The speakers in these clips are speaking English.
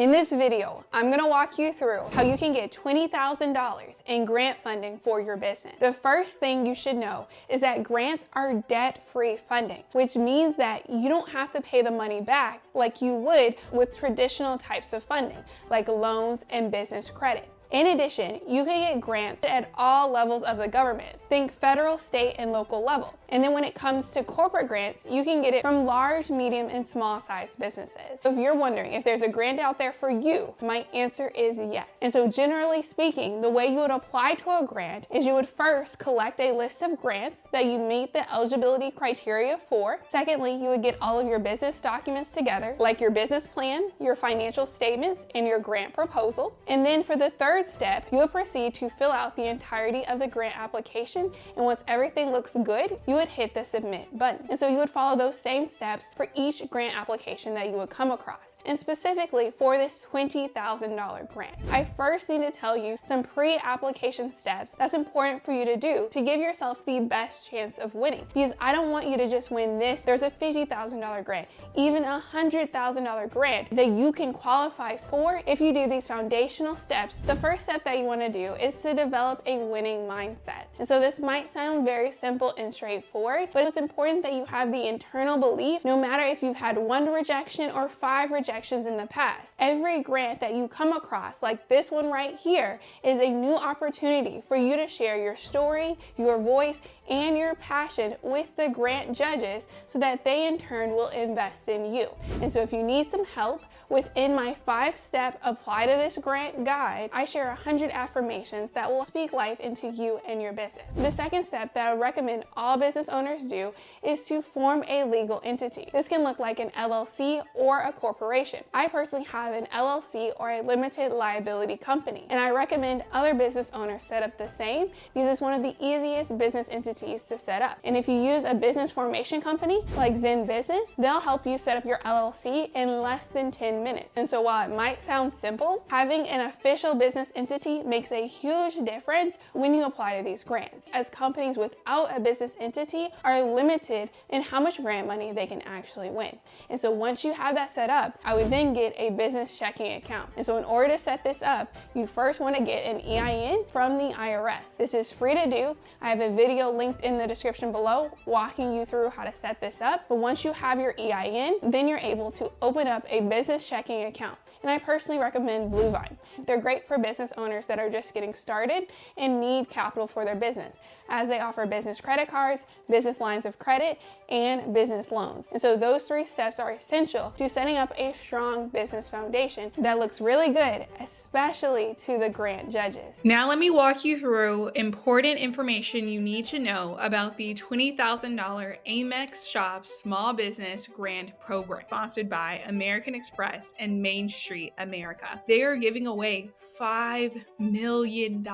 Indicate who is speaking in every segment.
Speaker 1: In this video, I'm going to walk you through how you can get $20,000 in grant funding for your business. The first thing you should know is that grants are debt-free funding, which means that you don't have to pay the money back like you would with traditional types of funding, like loans and business credit. In addition, you can get grants at all levels of the government. Think federal, state, and local level. And then when it comes to corporate grants, you can get it from large, medium, and small-sized businesses. So if you're wondering if there's a grant out there for you, my answer is yes. And so generally speaking, the way you would apply to a grant is you would first collect a list of grants that you meet the eligibility criteria for. Secondly, you would get all of your business documents together, like your business plan, your financial statements, and your grant proposal. And then for the third step, you would proceed to fill out the entirety of the grant application, and once everything looks good, you would hit the submit button. And so you would follow those same steps for each grant application that you would come across. And specifically for this $20,000 grant, I first need to tell you some pre-application steps that's important for you to do to give yourself the best chance of winning. Because I don't want you to just win this. There's a $50,000 grant, even a $100,000 grant that you can qualify for if you do these foundational steps. The first step that you want to do is to develop a winning mindset. And so this might sound very simple and straightforward, but it's important that you have the internal belief, no matter if you've had 1 rejection or 5 rejections in the past. Every grant that you come across, like this one right here, is a new opportunity for you to share your story, your voice, and your passion with the grant judges so that they in turn will invest in you. And so if you need some help, within my 5-step apply to this grant guide, I share 100 affirmations that will speak life into you and your business. The second step that I recommend all business owners do is to form a legal entity. This can look like an LLC or a corporation. I personally have an LLC or a limited liability company, and I recommend other business owners set up the same because it's one of the easiest business entities to set up. And if you use a business formation company like Zen Business, they'll help you set up your LLC in less than 10 minutes. And so while it might sound simple, having an official business entity makes a huge difference when you apply to these grants, as companies without a business entity are limited in how much grant money they can actually win. And so once you have that set up, I would then get a business checking account. And so in order to set this up, you first want to get an EIN from the IRS. This is free to do. I have a video linked in the description below walking you through how to set this up. But once you have your EIN, then you're able to open up a business checking account. And I personally recommend Bluevine. They're great for business owners that are just getting started and need capital for their business, as they offer business credit cards, business lines of credit, and business loans. And so those 3 steps are essential to setting up a strong business foundation that looks really good, especially to the grant judges.
Speaker 2: Now let me walk you through important information you need to know about the $20,000 Amex Shop Small Business Grant Program, sponsored by American Express and Main Street America. They are giving away $5 million.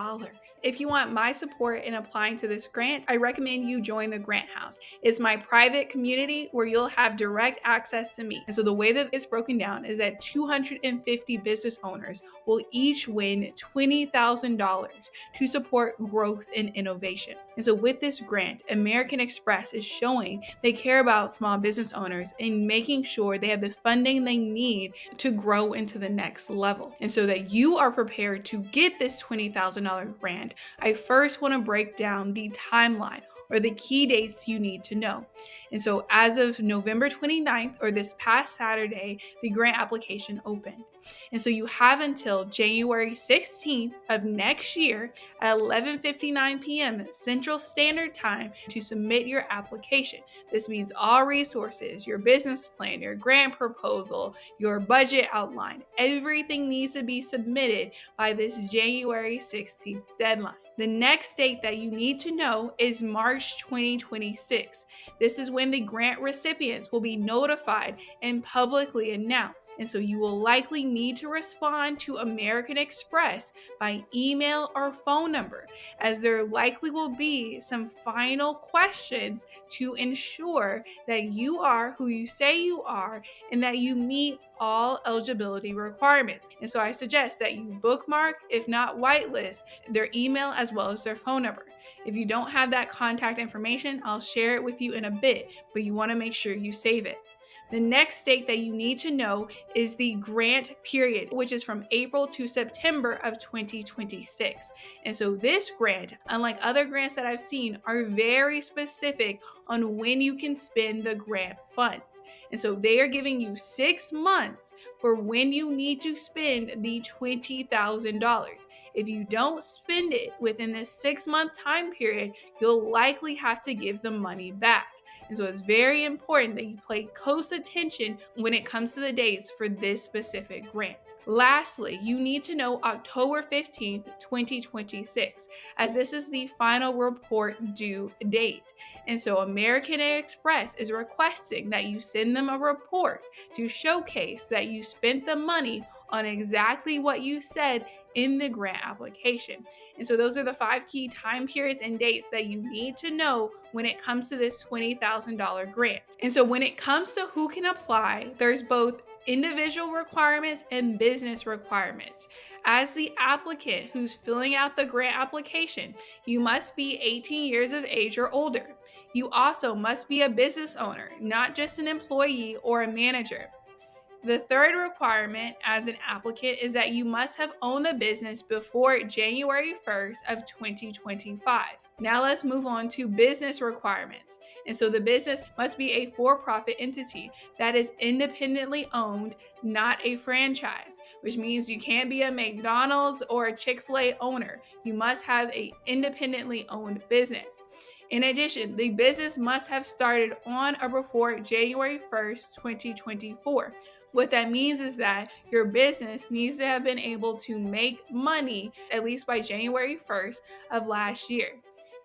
Speaker 2: If you want my support in applying to this grant, I recommend you join the Grant House. It's my private community where you'll have direct access to me. And so the way that it's broken down is that 250 business owners will each win $20,000 to support growth and innovation. And so with this grant, American Express is showing they care about small business owners and making sure they have the funding they need to grow into the next level. And so that you are prepared to get this $20,000 grant, I first want to break down the timeline or the key dates you need to know. And so as of November 29th, or this past Saturday, the grant application opened. And so you have until January 16th of next year at 11:59 p.m. Central Standard Time to submit your application. This means all resources, your business plan, your grant proposal, your budget outline, everything needs to be submitted by this January 16th deadline. The next date that you need to know is March 2026. This is when the grant recipients will be notified and publicly announced. And so you will likely need to respond to American Express by email or phone number, as there likely will be some final questions to ensure that you are who you say you are and that you meet all eligibility requirements. And so I suggest that you bookmark, if not whitelist, their email as well as their phone number. If you don't have that contact information, I'll share it with you in a bit, but you want to make sure you save it. The next date that you need to know is the grant period, which is from April to September of 2026. And so this grant, unlike other grants that I've seen, are very specific on when you can spend the grant funds. And so they are giving you 6 months for when you need to spend the $20,000. If you don't spend it within this 6-month time period, you'll likely have to give the money back. And so it's very important that you pay close attention when it comes to the dates for this specific grant. Lastly, you need to know October 15th, 2026, as this is the final report due date. And so American Express is requesting that you send them a report to showcase that you spent the money on exactly what you said in the grant application. And so those are the 5 key time periods and dates that you need to know when it comes to this $20,000 grant. And so when it comes to who can apply, there's both individual requirements and business requirements. As the applicant who's filling out the grant application, you must be 18 years of age or older. You also must be a business owner, not just an employee or a manager. The third requirement as an applicant is that you must have owned the business before January 1st of 2025. Now let's move on to business requirements. And so the business must be a for-profit entity that is independently owned, not a franchise, which means you can't be a McDonald's or a Chick-fil-A owner. You must have an independently owned business. In addition, the business must have started on or before January 1st, 2024. What that means is that your business needs to have been able to make money at least by January 1st of last year.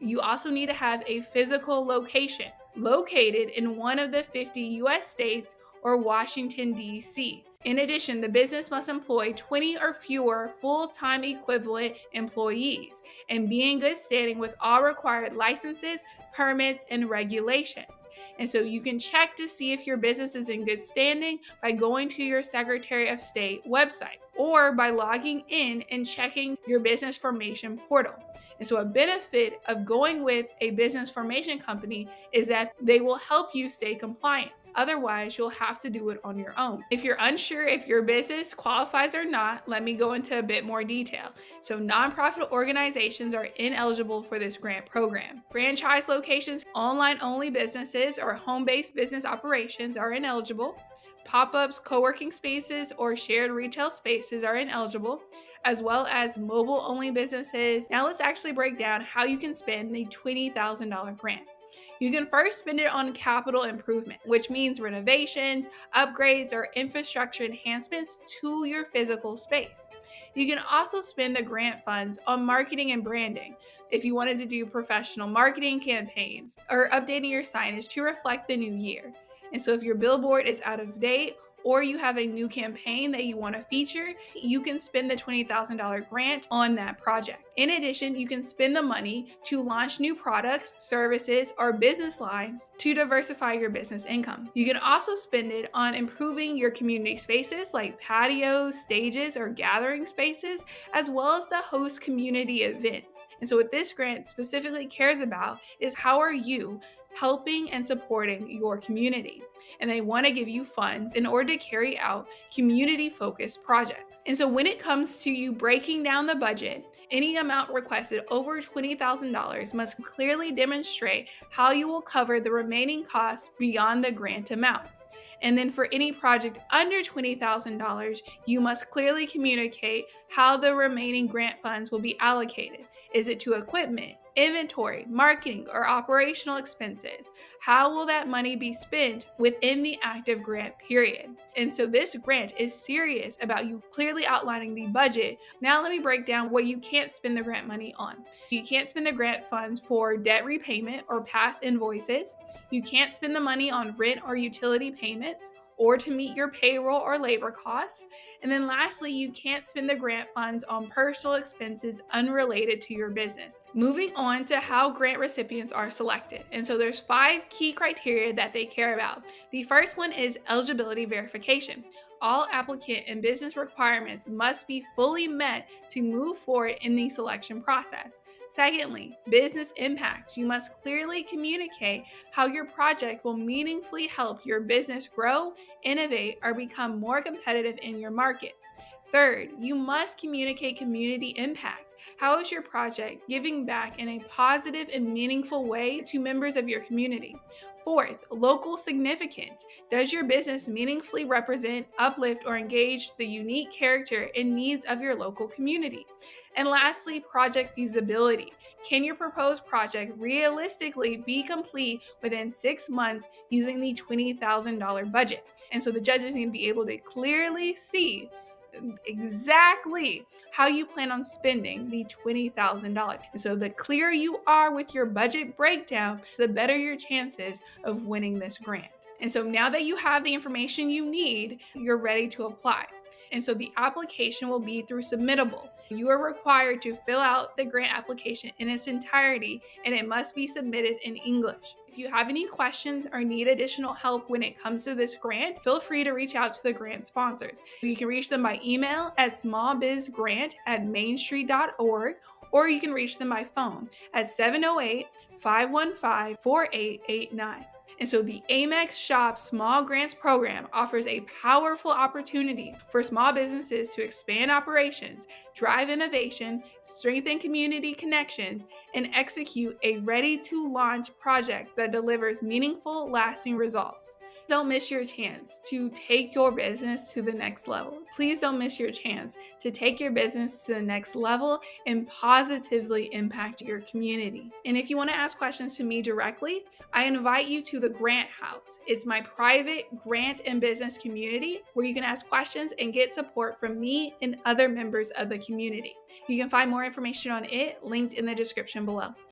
Speaker 2: You also need to have a physical location located in one of the 50 US states or Washington, D.C. In addition, the business must employ 20 or fewer full-time equivalent employees and be in good standing with all required licenses, permits, and regulations. And so you can check to see if your business is in good standing by going to your Secretary of State website or by logging in and checking your business formation portal. And so a benefit of going with a business formation company is that they will help you stay compliant. Otherwise, you'll have to do it on your own. If you're unsure if your business qualifies or not, let me go into a bit more detail. So nonprofit organizations are ineligible for this grant program. Franchise locations, online-only businesses, or home-based business operations are ineligible. Pop-ups, co-working spaces, or shared retail spaces are ineligible, as well as mobile-only businesses. Now let's actually break down how you can spend the $20,000 grant. You can first spend it on capital improvement, which means renovations, upgrades, or infrastructure enhancements to your physical space. You can also spend the grant funds on marketing and branding if you wanted to do professional marketing campaigns or updating your signage to reflect the new year. And so if your billboard is out of date or you have a new campaign that you want to feature, you can spend the $20,000 grant on that project. In addition, you can spend the money to launch new products, services, or business lines to diversify your business income. You can also spend it on improving your community spaces like patios, stages, or gathering spaces, as well as to host community events. And so what this grant specifically cares about is how are you helping and supporting your community. And they want to give you funds in order to carry out community-focused projects. And so when it comes to you breaking down the budget, any amount requested over $20,000 must clearly demonstrate how you will cover the remaining costs beyond the grant amount. And then for any project under $20,000, you must clearly communicate how the remaining grant funds will be allocated. Is it to equipment, inventory, marketing, or operational expenses? How will that money be spent within the active grant period? And so this grant is serious about you clearly outlining the budget. Now let me break down what you can't spend the grant money on. You can't spend the grant funds for debt repayment or past invoices. You can't spend the money on rent or utility payments or to meet your payroll or labor costs. And then lastly, you can't spend the grant funds on personal expenses unrelated to your business. Moving on to how grant recipients are selected. And so there's 5 key criteria that they care about. The first one is eligibility verification. all applicant and business requirements must be fully met to move forward in the selection process. Secondly, business impact. You must clearly communicate how your project will meaningfully help your business grow, innovate, or become more competitive in your market. Third, you must communicate community impact. How is your project giving back in a positive and meaningful way to members of your community? Fourth, local significance. Does your business meaningfully represent, uplift, or engage the unique character and needs of your local community? And lastly, project feasibility. Can your proposed project realistically be complete within 6 months using the $20,000 budget? And so the judges need to be able to clearly see exactly how you plan on spending the $20,000. And so the clearer you are with your budget breakdown, the better your chances of winning this grant. And so now that you have the information you need, you're ready to apply. And so the application will be through Submittable. You are required to fill out the grant application in its entirety, and it must be submitted in English. If you have any questions or need additional help when it comes to this grant, feel free to reach out to the grant sponsors. You can reach them by email at smallbizgrant@mainstreet.org, or you can reach them by phone at 708-515-4889. And so the Amex Shop Small Grants Program offers a powerful opportunity for small businesses to expand operations, drive innovation, strengthen community connections, and execute a ready-to-launch project that delivers meaningful, lasting results. Don't miss your chance to take your business to the next level. Please don't miss your chance to take your business to the next level and positively impact your community. And if you want to ask questions to me directly, I invite you to the Grant House. It's my private grant and business community where you can ask questions and get support from me and other members of the community. You can find more information on it linked in the description below.